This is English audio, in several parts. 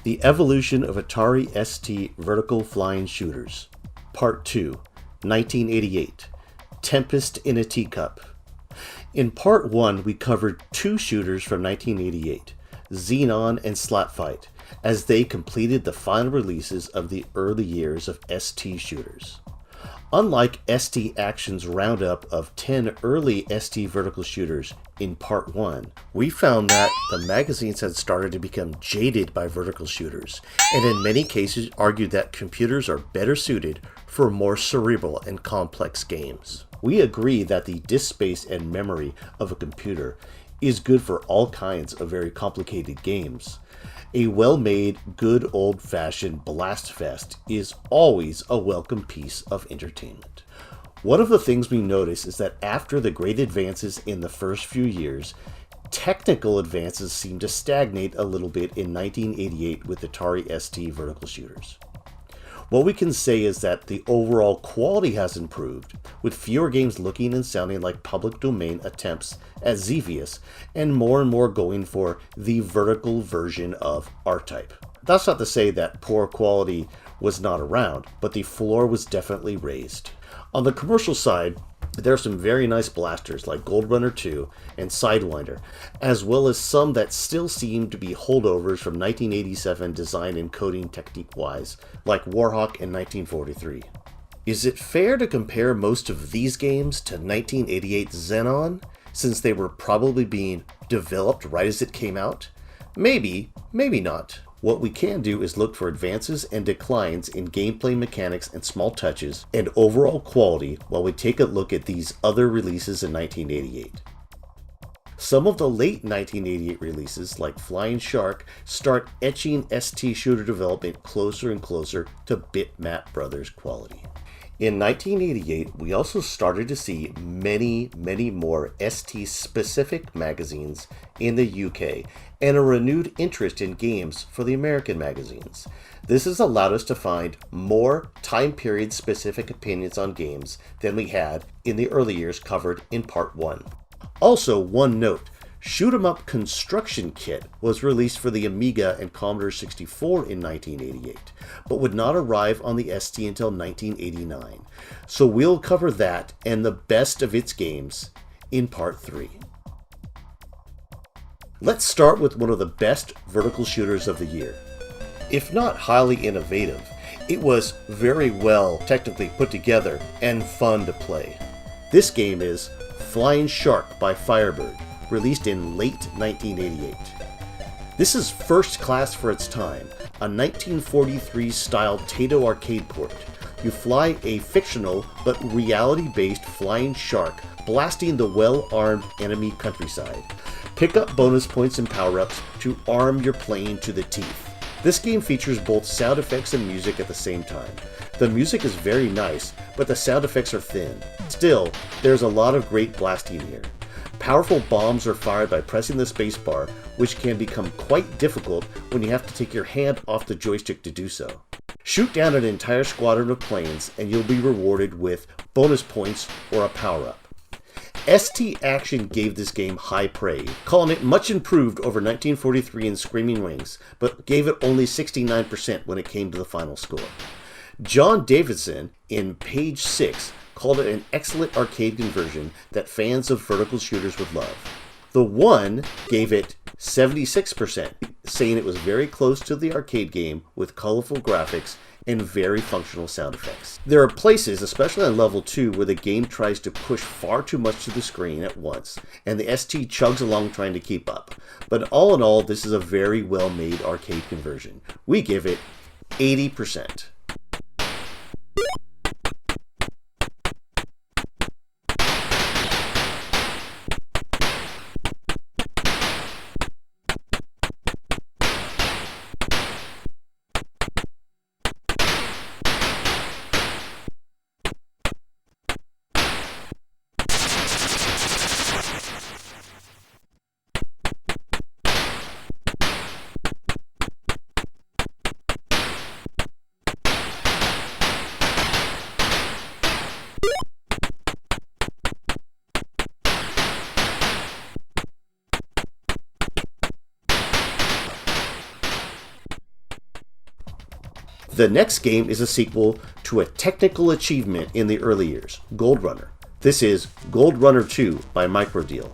The Evolution of Atari ST Vertical Flying Shooters, Part 2, 1988, Tempest in a Teacup. In Part 1, we covered two shooters from 1988, Xenon and Slapfight, as they completed the final releases of the early years of ST shooters. Unlike ST Action's roundup of 10 early ST vertical shooters in Part 1, we found that the magazines had started to become jaded by vertical shooters, and in many cases argued that computers are better suited for more cerebral and complex games. We agree that the disk space and memory of a computer is good for all kinds of very complicated games. A well-made, good old-fashioned blast fest is always a welcome piece of entertainment. One of the things we notice is that after the great advances in the first few years, technical advances seem to stagnate a little bit in 1988 with Atari ST vertical shooters. What we can say is that the overall quality has improved, with fewer games looking and sounding like public domain attempts at Xevious, and more going for the vertical version of R-Type. That's not to say that poor quality was not around, but the floor was definitely raised. On the commercial side, there are some very nice blasters like Goldrunner II and Sidewinder, as well as some that still seem to be holdovers from 1987 design and coding technique-wise, like Warhawk in 1943. Is it fair to compare most of these games to 1988 Xenon, since they were probably being developed right as it came out? Maybe, maybe not. What we can do is look for advances and declines in gameplay mechanics and small touches and overall quality while we take a look at these other releases in 1988. Some of the late 1988 releases, like Flying Shark, start etching ST shooter development closer and closer to Bitmap Brothers quality. In 1988, we also started to see many more ST-specific magazines in the UK and a renewed interest in games for the American magazines. This has allowed us to find more time period specific opinions on games than we had in the early years covered in Part 1. Also, one note, Shoot 'em Up Construction Kit was released for the Amiga and Commodore 64 in 1988, but would not arrive on the ST until 1989. So we'll cover that and the best of its games in Part 3. Let's start with one of the best vertical shooters of the year. If not highly innovative, it was very well technically put together and fun to play. This game is Flying Shark by Firebird, released in late 1988. This is first class for its time, a 1943-style Taito arcade port. You fly a fictional but reality-based flying shark blasting the well-armed enemy countryside. Pick up bonus points and power-ups to arm your plane to the teeth. This game features both sound effects and music at the same time. The music is very nice, but the sound effects are thin. Still, there's a lot of great blasting here. Powerful bombs are fired by pressing the spacebar, which can become quite difficult when you have to take your hand off the joystick to do so. Shoot down an entire squadron of planes and you'll be rewarded with bonus points or a power-up. ST Action gave this game high praise, calling it much improved over 1943 and Screaming Wings, but gave it only 69% when it came to the final score. John Davidson, in page 6, called it an excellent arcade conversion that fans of vertical shooters would love. The One gave it 76%, saying it was very close to the arcade game with colorful graphics and very functional sound effects. There are places, especially on level 2, where the game tries to push far too much to the screen at once, and the ST chugs along trying to keep up. But all in all, this is a very well-made arcade conversion. We give it 80%. The next game is a sequel to a technical achievement in the early years, Goldrunner. This is Goldrunner II by Microdeal.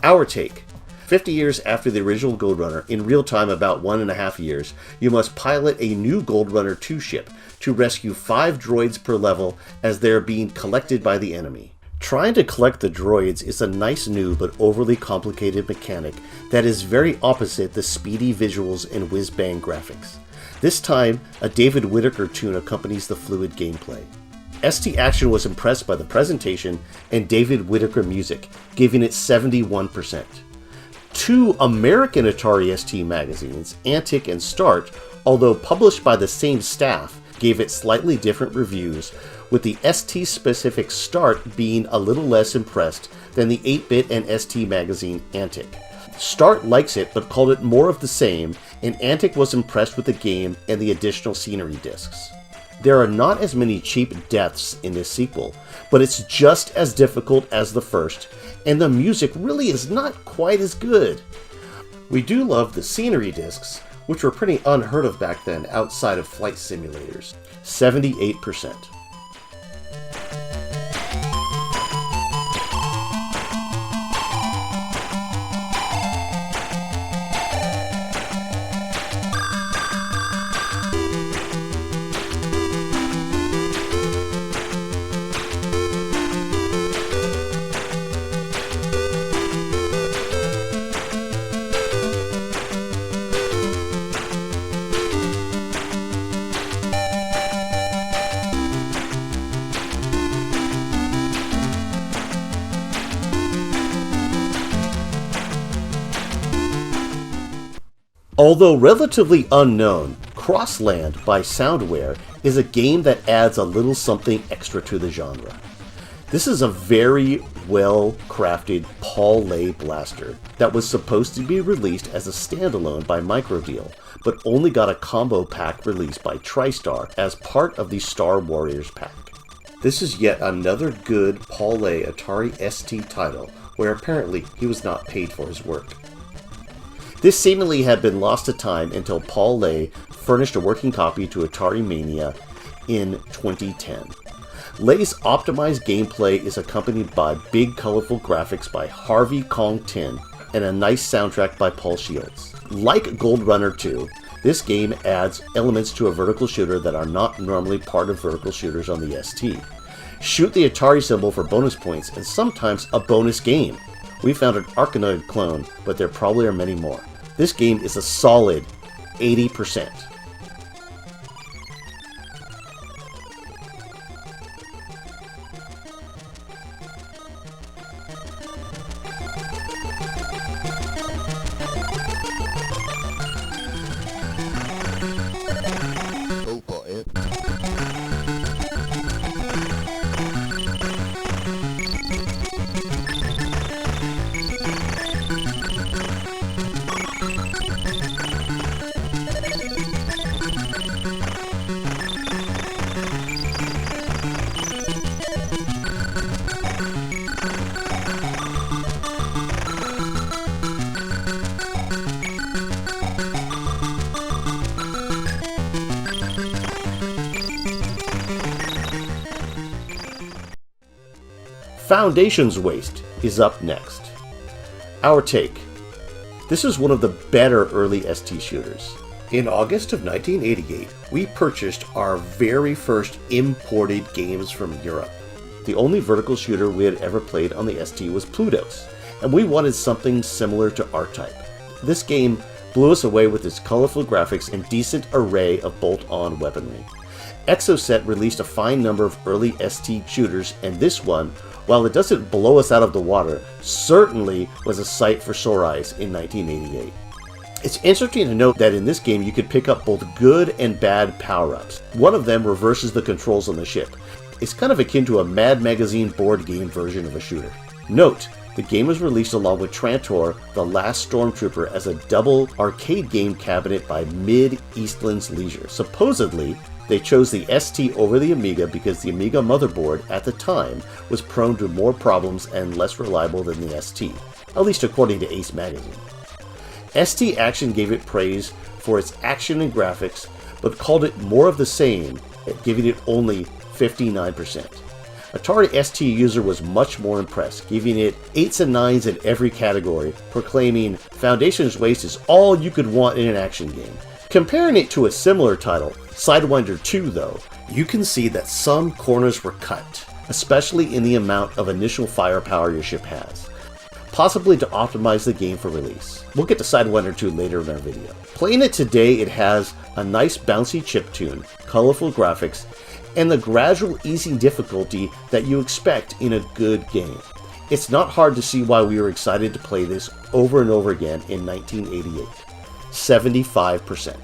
Our take. 50 years after the original Goldrunner, in real time about 1.5 years, you must pilot a new Goldrunner II ship to rescue 5 droids per level as they are being collected by the enemy. Trying to collect the droids is a nice new but overly complicated mechanic that is very opposite the speedy visuals and whiz-bang graphics. This time, a David Whittaker tune accompanies the fluid gameplay. ST Action was impressed by the presentation and David Whittaker music, giving it 71%. 2 American Atari ST magazines, Antic and Start, although published by the same staff, gave it slightly different reviews, with the ST-specific Start being a little less impressed than the 8-bit and ST magazine Antic. Start likes it but called it more of the same, and Antic was impressed with the game and the additional scenery discs. There are not as many cheap deaths in this sequel, but it's just as difficult as the first, and the music really is not quite as good. We do love the scenery discs, which were pretty unheard of back then outside of flight simulators. 78%. Although relatively unknown, Crossland by Soundware is a game that adds a little something extra to the genre. This is a very well-crafted Paul Lay blaster that was supposed to be released as a standalone by Microdeal, but only got a combo pack released by TriStar as part of the Star Warriors pack. This is yet another good Paul Lay Atari ST title, where apparently he was not paid for his work. This seemingly had been lost to time until Paul Lay furnished a working copy to Atari Mania in 2010. Lay's optimized gameplay is accompanied by big colorful graphics by Harvey Kong Tin and a nice soundtrack by Paul Shields. Like Goldrunner II, this game adds elements to a vertical shooter that are not normally part of vertical shooters on the ST. Shoot the Atari symbol for bonus points and sometimes a bonus game. We found an Arkanoid clone, but there probably are many more. This game is a solid 80%. Foundation's Waste is up next. Our take. This is one of the better early ST shooters. In August of 1988, we purchased our very first imported games from Europe. The only vertical shooter we had ever played on the ST was Pluto's, and we wanted something similar to R-Type. This game blew us away with its colorful graphics and decent array of bolt-on weaponry. Exocet released a fine number of early ST shooters, and this one, while it doesn't blow us out of the water, certainly was a sight for sore eyes in 1988. It's interesting to note that in this game you could pick up both good and bad power-ups. One of them reverses the controls on the ship. It's kind of akin to a Mad Magazine board game version of a shooter. Note, the game was released along with Trantor, The Last Stormtrooper, as a double arcade game cabinet by Mid-Eastlands Leisure. Supposedly, they chose the ST over the Amiga because the Amiga motherboard at the time was prone to more problems and less reliable than the ST, at least according to Ace Magazine. ST Action gave it praise for its action and graphics, but called it more of the same, giving it only 59%. Atari ST user was much more impressed, giving it 8s and 9s in every category, proclaiming Foundation's Waste is all you could want in an action game. Comparing it to a similar title, Sidewinder II though, you can see that some corners were cut, especially in the amount of initial firepower your ship has, possibly to optimize the game for release. We'll get to Sidewinder II later in our video. Playing it today, it has a nice bouncy chiptune, colorful graphics, and the gradual easing difficulty that you expect in a good game. It's not hard to see why we were excited to play this over and over again in 1988. 75%.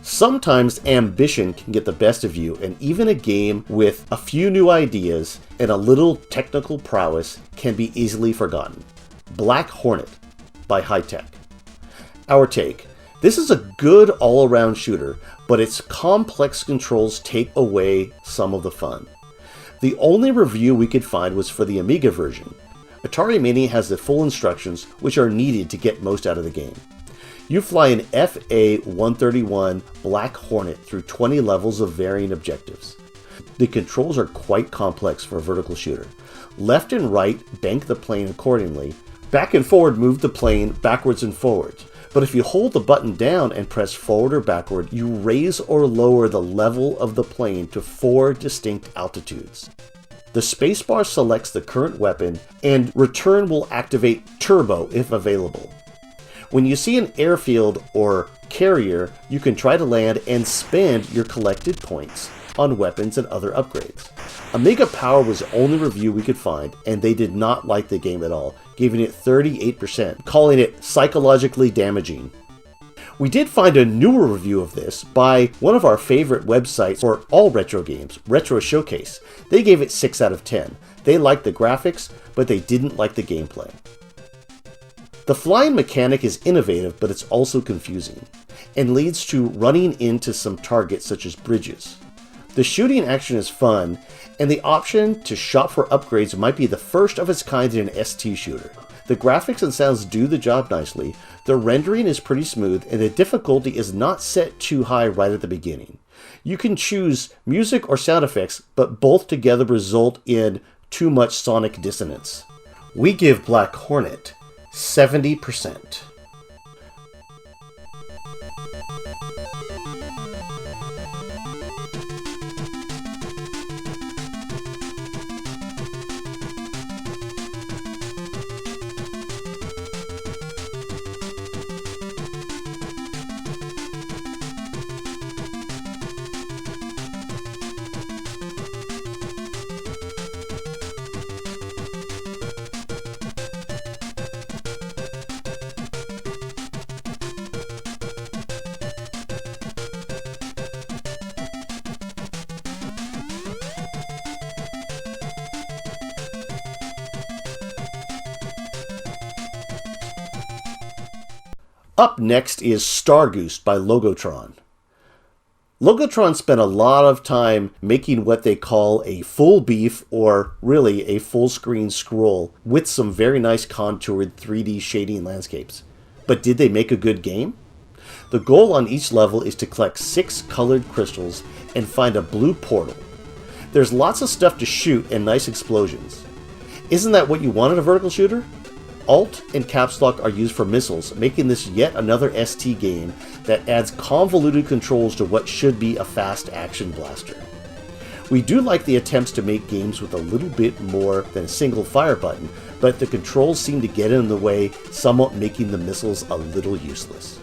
Sometimes ambition can get the best of you, and even a game with a few new ideas and a little technical prowess can be easily forgotten. Black Hornet by High-Tech. Our take. This is a good all-around shooter, but its complex controls take away some of the fun. The only review we could find was for the Amiga version. Atari Mini has the full instructions, which are needed to get most out of the game. You fly an FA-131 Black Hornet through 20 levels of varying objectives. The controls are quite complex for a vertical shooter. Left and right bank the plane accordingly. Back and forward move the plane backwards and forwards. But if you hold the button down and press forward or backward, you raise or lower the level of the plane to 4 distinct altitudes. The spacebar selects the current weapon, and return will activate turbo if available. When you see an airfield or carrier, you can try to land and spend your collected points on weapons and other upgrades. Amiga Power was the only review we could find, and they did not like the game at all, giving it 38%, calling it psychologically damaging. We did find a newer review of this by one of our favorite websites for all retro games, Retro Showcase. They gave it 6 out of 10. They liked the graphics, but they didn't like the gameplay. The flying mechanic is innovative, but it's also confusing, and leads to running into some targets such as bridges. The shooting action is fun, and the option to shop for upgrades might be the first of its kind in an ST shooter. The graphics and sounds do the job nicely, the rendering is pretty smooth, and the difficulty is not set too high right at the beginning. You can choose music or sound effects, but both together result in too much sonic dissonance. We give Black Hornet 70%. Up next is Stargoose by Logotron. Logotron spent a lot of time making what they call a full beef, or really a full screen scroll, with some very nice contoured 3D shading landscapes. But did they make a good game? The goal on each level is to collect 6 colored crystals and find a blue portal. There's lots of stuff to shoot and nice explosions. Isn't that what you want in a vertical shooter? Alt and caps lock are used for missiles, making this yet another ST game that adds convoluted controls to what should be a fast action blaster. We do like the attempts to make games with a little bit more than a single fire button, but the controls seem to get in the way, somewhat making the missiles a little useless.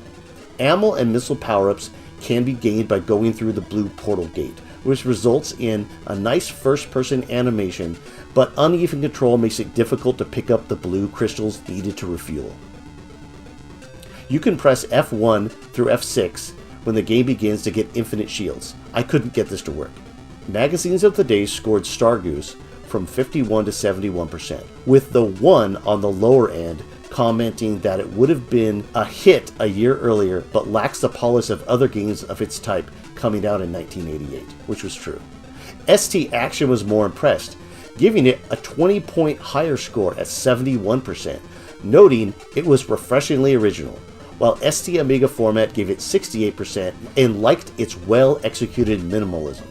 Ammo and missile power-ups can be gained by going through the blue portal gate, which results in a nice first-person animation, but uneven control makes it difficult to pick up the blue crystals needed to refuel. You can press F1 through F6 when the game begins to get infinite shields. I couldn't get this to work. Magazines of the day scored Stargoose from 51 to 71%, with the 1 on the lower end commenting that it would have been a hit a year earlier but lacks the polish of other games of its type coming out in 1988, which was true. ST Action was more impressed, giving it a 20-point higher score at 71%, noting it was refreshingly original, while ST Amiga Format gave it 68% and liked its well-executed minimalism.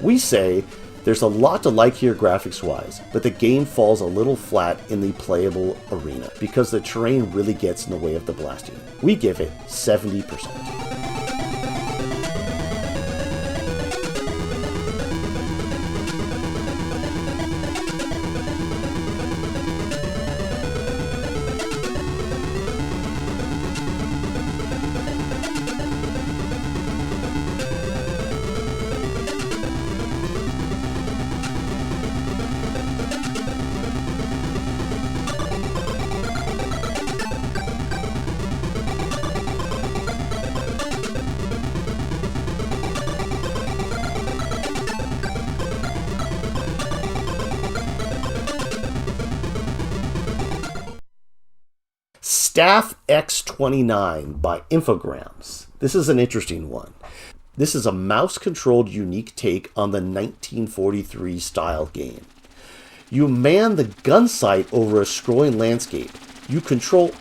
We say there's a lot to like here graphics-wise, but the game falls a little flat in the playable arena because the terrain really gets in the way of the blasting. We give it 70%. Staff X29 by Infogrames. This is an interesting one. This is a mouse-controlled unique take on the 1943 style game. You man the gun sight over a scrolling landscape. You control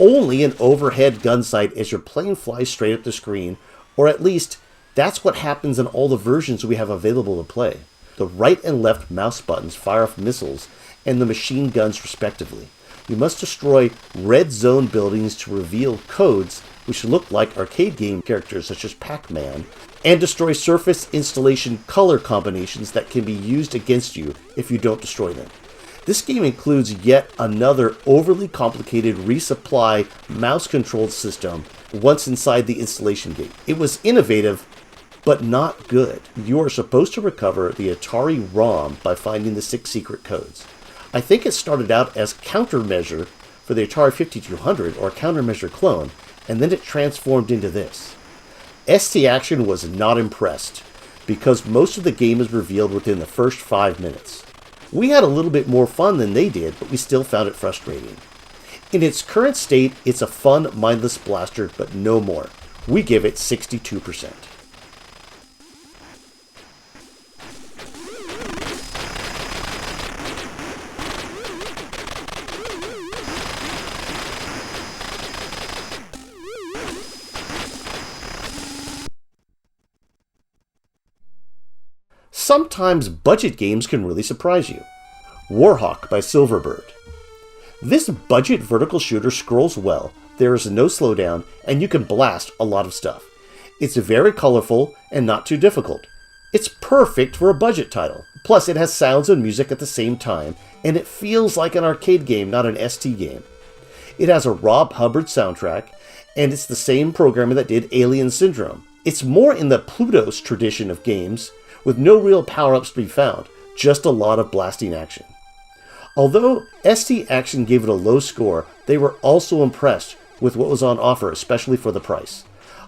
only an overhead gun sight as your plane flies straight up the screen, or at least that's what happens in all the versions we have available to play. The right and left mouse buttons fire off missiles and the machine guns respectively. You must destroy red zone buildings to reveal codes which look like arcade game characters such as Pac-Man, and destroy surface installation color combinations that can be used against you if you don't destroy them. This game includes yet another overly complicated resupply mouse-controlled system once inside the installation gate. It was innovative, but not good. You are supposed to recover the Atari ROM by finding the 6 secret codes. I think it started out as countermeasure for the Atari 5200 or countermeasure clone, and then it transformed into this. ST Action was not impressed because most of the game is revealed within the first 5 minutes. We had a little bit more fun than they did, but we still found it frustrating. In its current state, it's a fun, mindless blaster, but no more. We give it 62%. Sometimes budget games can really surprise you. Warhawk by Silverbird. This budget vertical shooter scrolls well, there is no slowdown, and you can blast a lot of stuff. It's very colorful and not too difficult. It's perfect for a budget title. Plus it has sounds and music at the same time, and it feels like an arcade game, not an ST game. It has a Rob Hubbard soundtrack, and it's the same programmer that did Alien Syndrome. It's more in the Plutos tradition of games, with no real power-ups to be found, just a lot of blasting action. Although ST Action gave it a low score, they were also impressed with what was on offer, especially for the price.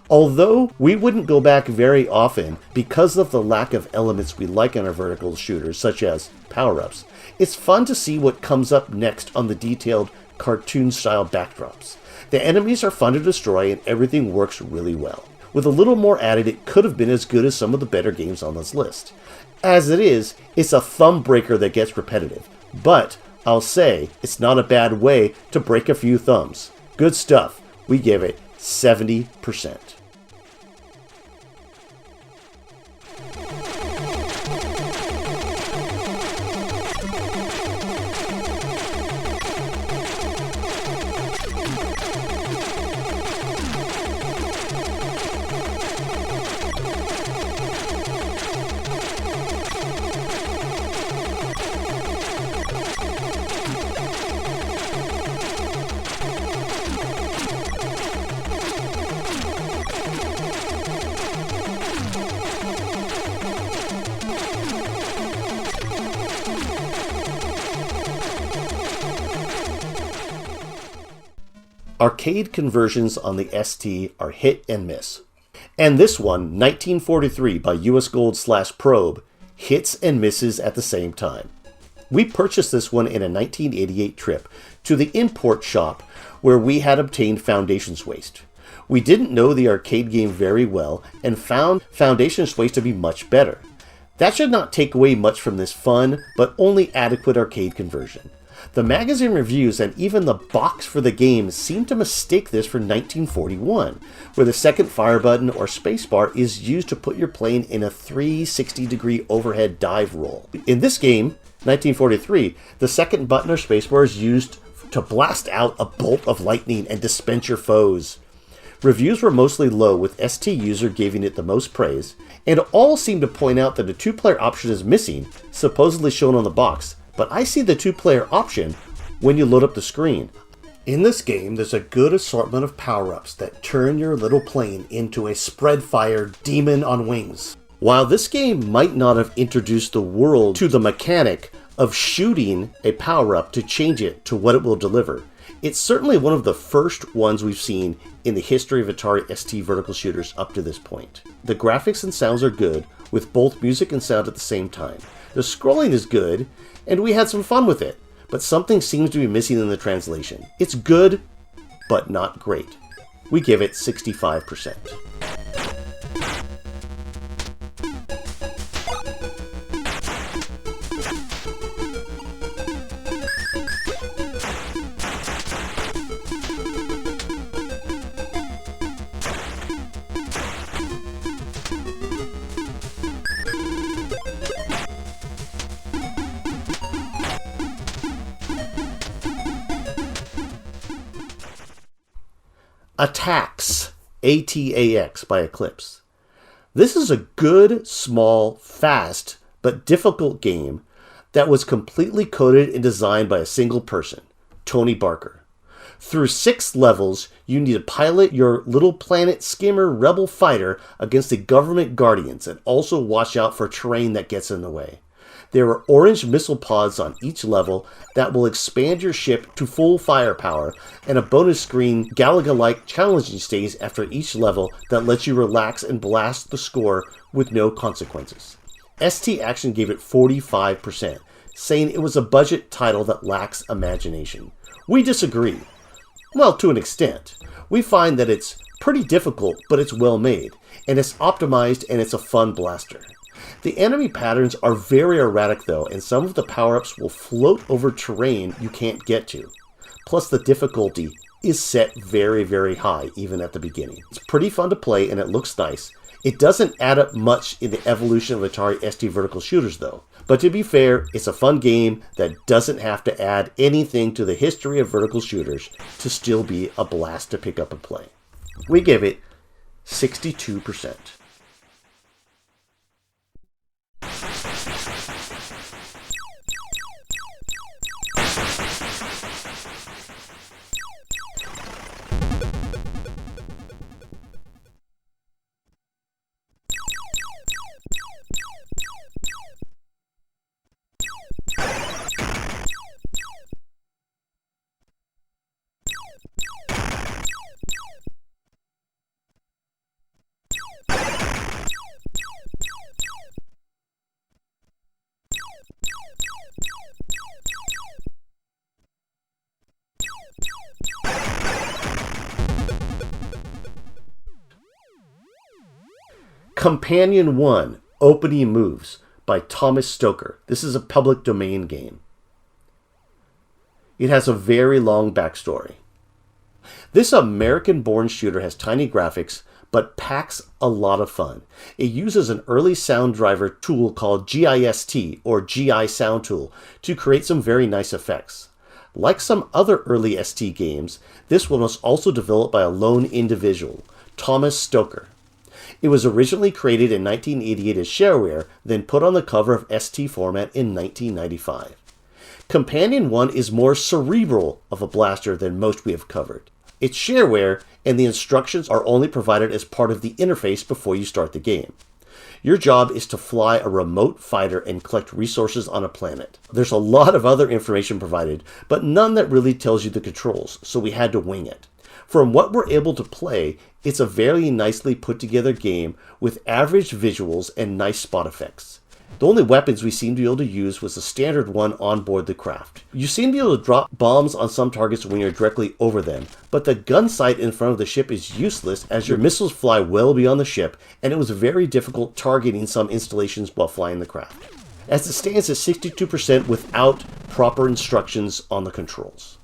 Although we wouldn't go back very often because of the lack of elements we like in our vertical shooters, such as power-ups, it's fun to see what comes up next on the detailed cartoon-style backdrops. The enemies are fun to destroy and everything works really well. With a little more added, it could have been as good as some of the better games on this list. As it is, it's a thumb breaker that gets repetitive. But I'll say, it's not a bad way to break a few thumbs. Good stuff. We give it 70%. Arcade conversions on the ST are hit and miss. And this one, 1943 by US Gold/Probe, hits and misses at the same time. We purchased this one in a 1988 trip to the import shop where we had obtained Foundation's Waste. We didn't know the arcade game very well and found Foundation's Waste to be much better. That should not take away much from this fun, but only adequate arcade conversion. The magazine reviews and even the box for the game seem to mistake this for 1941, where the second fire button or spacebar is used to put your plane in a 360-degree overhead dive roll. In this game, 1943, the second button or spacebar is used to blast out a bolt of lightning and dispense your foes. Reviews were mostly low, with ST user giving it the most praise, and all seem to point out that a two-player option is missing, supposedly shown on the box, but I see the two-player option when you load up the screen. In this game, there's a good assortment of power-ups that turn your little plane into a spread-fire demon on wings. While this game might not have introduced the world to the mechanic of shooting a power-up to change it to what it will deliver, it's certainly one of the first ones we've seen in the history of Atari ST vertical shooters up to this point. The graphics and sounds are good, with both music and sound at the same time. The scrolling is good, and we had some fun with it, but something seems to be missing in the translation. It's good, but not great. We give it 65%. Atax, ATAX by Eclipse. This is a good, small, fast, but difficult game that was completely coded and designed by a single person, Tony Barker. Through 6 levels, you need to pilot your little planet skimmer rebel fighter against the government guardians and also watch out for terrain that gets in the way. There are orange missile pods on each level that will expand your ship to full firepower, and a bonus screen Galaga-like challenging stage after each level that lets you relax and blast the score with no consequences. ST Action gave it 45%, saying it was a budget title that lacks imagination. We disagree. Well, to an extent. We find that it's pretty difficult, but it's well made, and it's optimized, and it's a fun blaster. The enemy patterns are very erratic though, and some of the power-ups will float over terrain you can't get to. Plus the difficulty is set very, very high, even at the beginning. It's pretty fun to play and it looks nice. It doesn't add up much in the evolution of Atari ST vertical shooters though. But to be fair, it's a fun game that doesn't have to add anything to the history of vertical shooters to still be a blast to pick up and play. We give it 62%. Companion 1, Opening Moves by Thomas Stoker. This is a public domain game. It has a very long backstory. This American-born shooter has tiny graphics, but packs a lot of fun. It uses an early sound driver tool called GIST, or GI Sound Tool, to create some very nice effects. Like some other early ST games, this one was also developed by a lone individual, Thomas Stoker. It was originally created in 1988 as Shareware, then put on the cover of ST format in 1995. Companion 1 is more cerebral of a blaster than most we have covered. It's Shareware, and the instructions are only provided as part of the interface before you start the game. Your job is to fly a remote fighter and collect resources on a planet. There's a lot of other information provided, but none that really tells you the controls, so we had to wing it. From what we're able to play, it's a very nicely put together game with average visuals and nice spot effects. The only weapons we seem to be able to use was the standard one on board the craft. You seem to be able to drop bombs on some targets when you're directly over them, but the gun sight in front of the ship is useless as your missiles fly well beyond the ship, and it was very difficult targeting some installations while flying the craft. As it stands at 62% without proper instructions on the controls.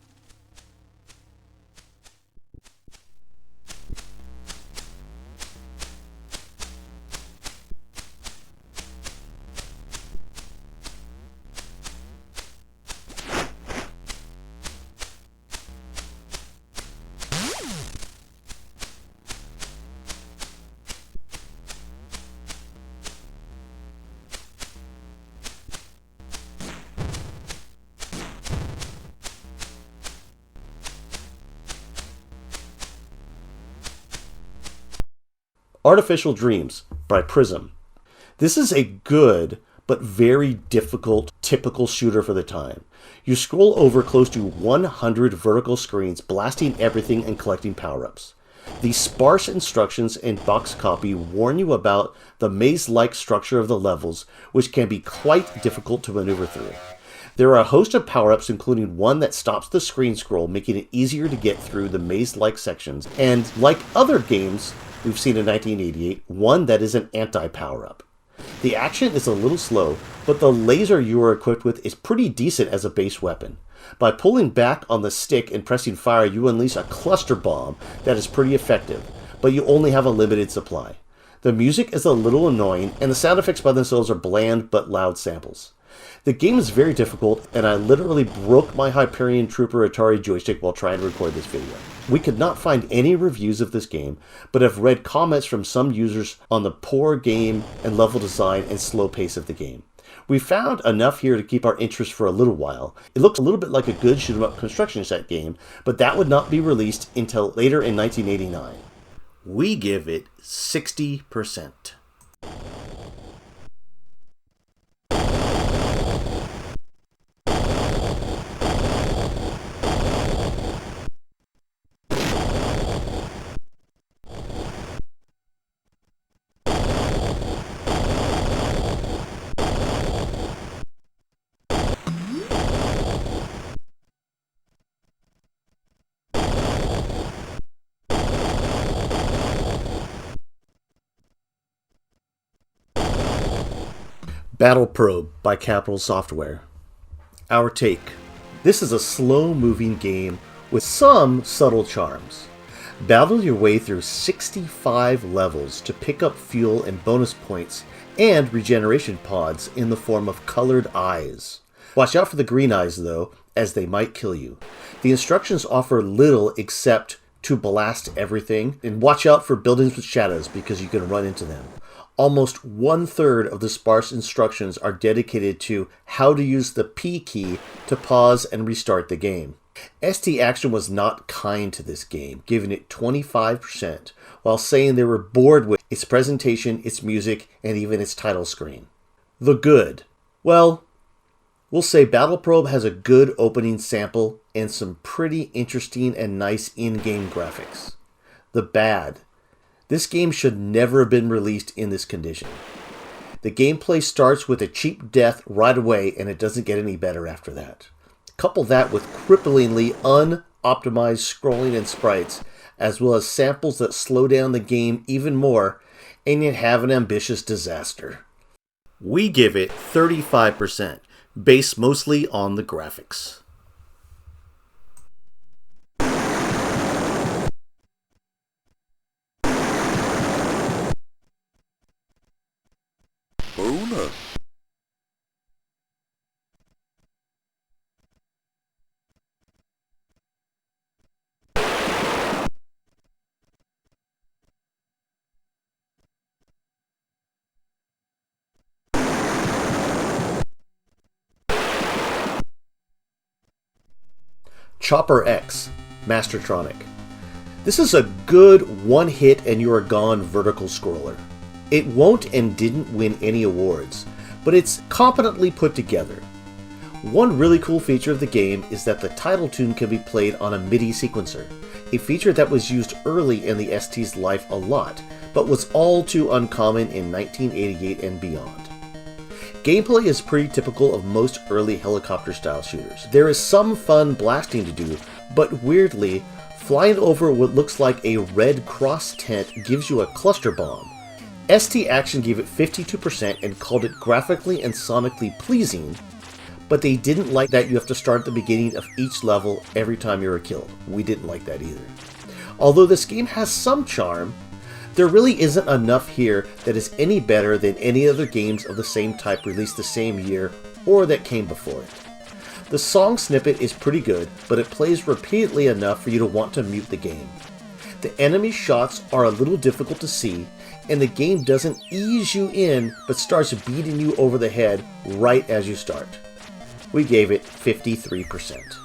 Artificial Dreams by Prism. This is a good but very difficult typical shooter for the time. You scroll over close to 100 vertical screens, blasting everything and collecting power-ups. The sparse instructions and box copy warn you about the maze-like structure of the levels, which can be quite difficult to maneuver through. There are a host of power-ups, including one that stops the screen scroll, making it easier to get through the maze-like sections, and like other games we've seen in 1988, one that is an anti-power-up. The action is a little slow, but the laser you are equipped with is pretty decent as a base weapon. By pulling back on the stick and pressing fire, you unleash a cluster bomb that is pretty effective, but you only have a limited supply. The music is a little annoying, and the sound effects by themselves are bland but loud samples. The game is very difficult, and I literally broke my Hyperion Trooper Atari joystick while trying to record this video. We could not find any reviews of this game, but have read comments from some users on the poor game and level design and slow pace of the game. We found enough here to keep our interest for a little while. It looks a little bit like a good shoot-'em-up construction set game, but that would not be released until later in 1989. We give it 60%. Battel Probe by Capital Software. Our take. This is a slow-moving game with some subtle charms. Battle your way through 65 levels to pick up fuel and bonus points and regeneration pods in the form of colored eyes. Watch out for the green eyes though, as they might kill you. The instructions offer little except to blast everything, and watch out for buildings with shadows because you can run into them. Almost 1/3 of the sparse instructions are dedicated to how to use the P key to pause and restart the game. ST Action was not kind to this game, giving it 25%, while saying they were bored with its presentation, its music, and even its title screen. The good. Well, we'll say Battel Probe has a good opening sample and some pretty interesting and nice in-game graphics. The bad. This game should never have been released in this condition. The gameplay starts with a cheap death right away and it doesn't get any better after that. Couple that with cripplingly unoptimized scrolling and sprites, as well as samples that slow down the game even more, and you have an ambitious disaster. We give it 35%, based mostly on the graphics. Bonus. Chopper X, Mastertronic. This is a good one-hit and you're gone vertical scroller. It won't and didn't win any awards, but it's competently put together. One really cool feature of the game is that the title tune can be played on a MIDI sequencer, a feature that was used early in the ST's life a lot, but was all too uncommon in 1988 and beyond. Gameplay is pretty typical of most early helicopter-style shooters. There is some fun blasting to do, but weirdly, flying over what looks like a red cross tent gives you a cluster bomb. ST Action gave it 52% and called it graphically and sonically pleasing, but they didn't like that you have to start at the beginning of each level every time you were killed. We didn't like that either. Although this game has some charm, there really isn't enough here that is any better than any other games of the same type released the same year or that came before it. The song snippet is pretty good, but it plays repeatedly enough for you to want to mute the game. The enemy shots are a little difficult to see, and the game doesn't ease you in, but starts beating you over the head right as you start. We gave it 53%.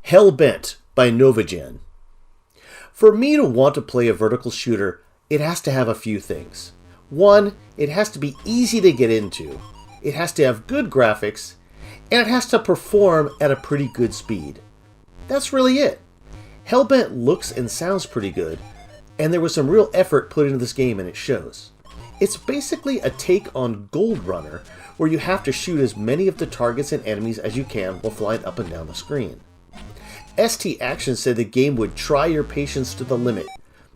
Hellbent by Novagen. For me to want to play a vertical shooter, it has to have a few things. One, it has to be easy to get into, it has to have good graphics, and it has to perform at a pretty good speed. That's really it. Hellbent looks and sounds pretty good, and there was some real effort put into this game and it shows. It's basically a take on Goldrunner, where you have to shoot as many of the targets and enemies as you can while flying up and down the screen. ST Action said the game would try your patience to the limit,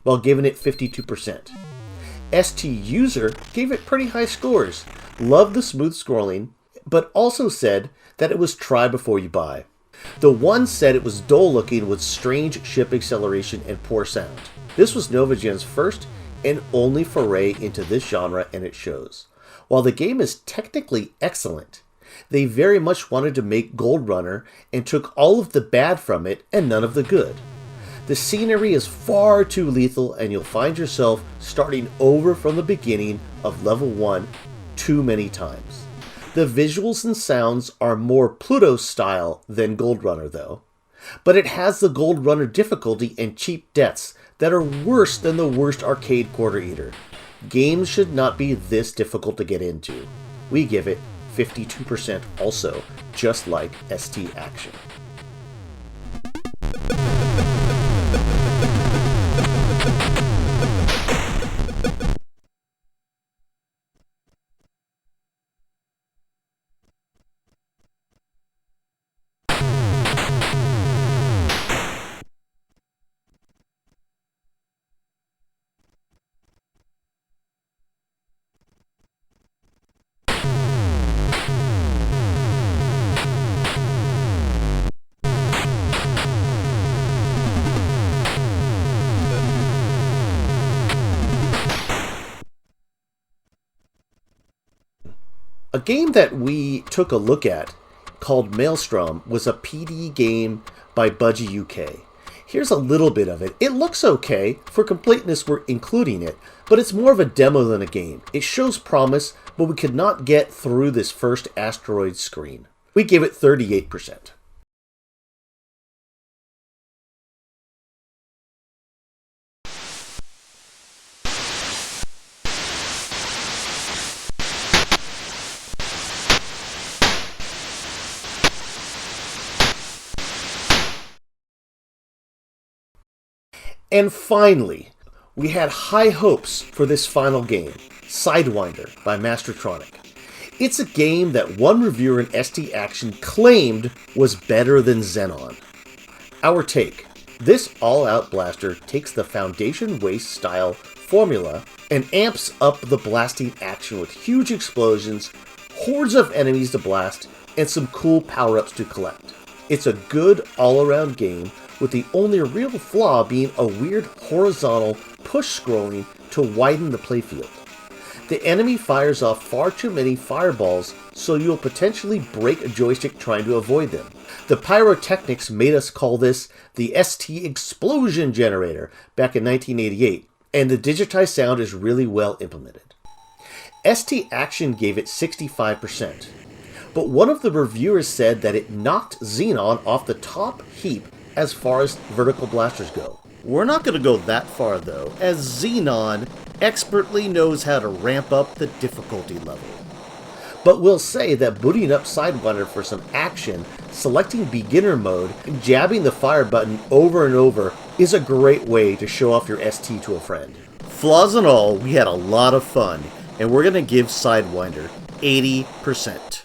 while giving it 52%. ST User gave it pretty high scores, loved the smooth scrolling, but also said that it was try before you buy. The one said it was dull looking with strange ship acceleration and poor sound. This was Novagen's first and only foray into this genre, and it shows. While the game is technically excellent, they very much wanted to make Goldrunner and took all of the bad from it and none of the good. The scenery is far too lethal, and you'll find yourself starting over from the beginning of level 1 too many times. The visuals and sounds are more Pluto style than Goldrunner though, but it has the Goldrunner difficulty and cheap deaths that are worse than the worst arcade quarter eater. Games should not be this difficult to get into. We give it 52% also, just like ST Action. A game that we took a look at, called Maelstrom, was a PD game by Budgie UK. Here's a little bit of it. It looks okay. For completeness, we're including it, but it's more of a demo than a game. It shows promise, but we could not get through this first asteroid screen. We gave it 38%. And finally, we had high hopes for this final game, Sidewinder by Mastertronic. It's a game that one reviewer in ST Action claimed was better than Xenon. Our take: this all-out blaster takes the Foundation Waste style formula and amps up the blasting action with huge explosions, hordes of enemies to blast, and some cool power-ups to collect. It's a good all-around game, with the only real flaw being a weird horizontal push scrolling to widen the playfield. The enemy fires off far too many fireballs, so you'll potentially break a joystick trying to avoid them. The pyrotechnics made us call this the ST Explosion Generator back in 1988, and the digitized sound is really well implemented. ST Action gave it 65%, but one of the reviewers said that it knocked Xenon off the top heap as far as vertical blasters go. We're not going to go that far though, as Xenon expertly knows how to ramp up the difficulty level. But we'll say that booting up Sidewinder for some action, selecting beginner mode, and jabbing the fire button over and over is a great way to show off your ST to a friend. Flaws and all, we had a lot of fun, and we're going to give Sidewinder 80%.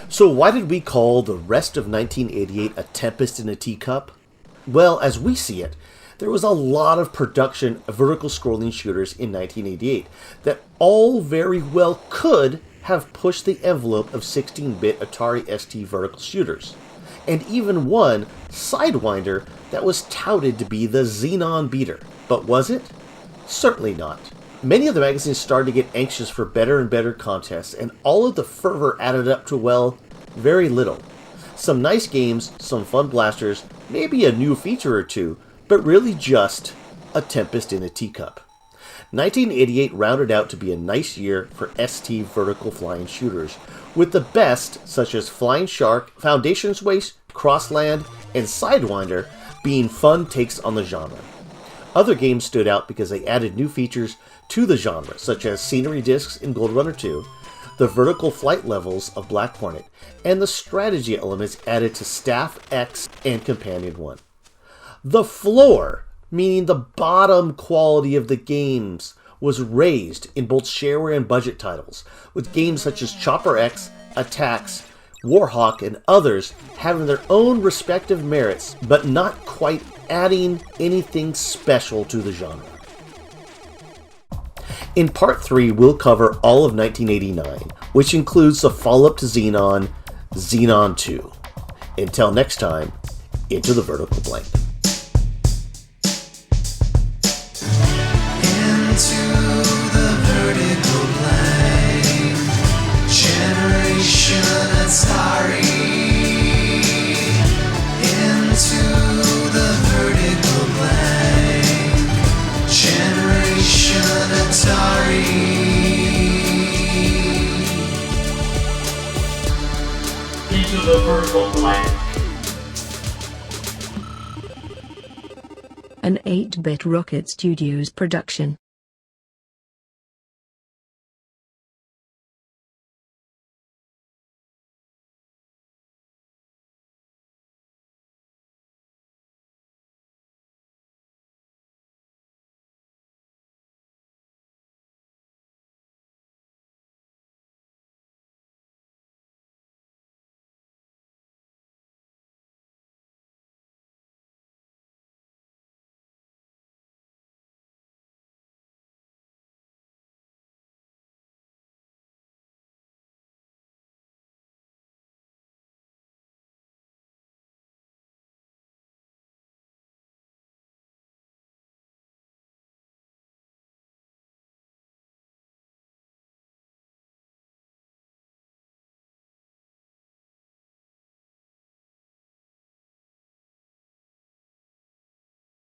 So why did we call the rest of 1988 a Tempest in a Teacup? Well, as we see it, there was a lot of production of vertical scrolling shooters in 1988 that all very well could have pushed the envelope of 16-bit Atari ST vertical shooters. And even one, Sidewinder, that was touted to be the Xenon beater. But was it? Certainly not. Many of the magazines started to get anxious for better and better contests, and all of the fervor added up to, well, very little. Some nice games, some fun blasters, maybe a new feature or two, but really just a Tempest in a Teacup. 1988 rounded out to be a nice year for ST vertical flying shooters, with the best, such as Flying Shark, Foundation's Waste, Crossland, and Sidewinder, being fun takes on the genre. Other games stood out because they added new features to the genre, such as scenery discs in Goldrunner II, the vertical flight levels of Black Hornet, and the strategy elements added to Staff X and Companion 1. The floor, meaning the bottom quality of the games, was raised in both shareware and budget titles, with games such as Chopper X, Atax, Warhawk, and others having their own respective merits, but not quite adding anything special to the genre. In Part 3, we'll cover all of 1989, which includes the follow-up to Xenon, Xenon II. Until next time, into the vertical blank. Into the vertical blank, generation Atari. Into the vertical blank, generation Atari. Into the vertical blank. An 8-Bit Rocket Studios production.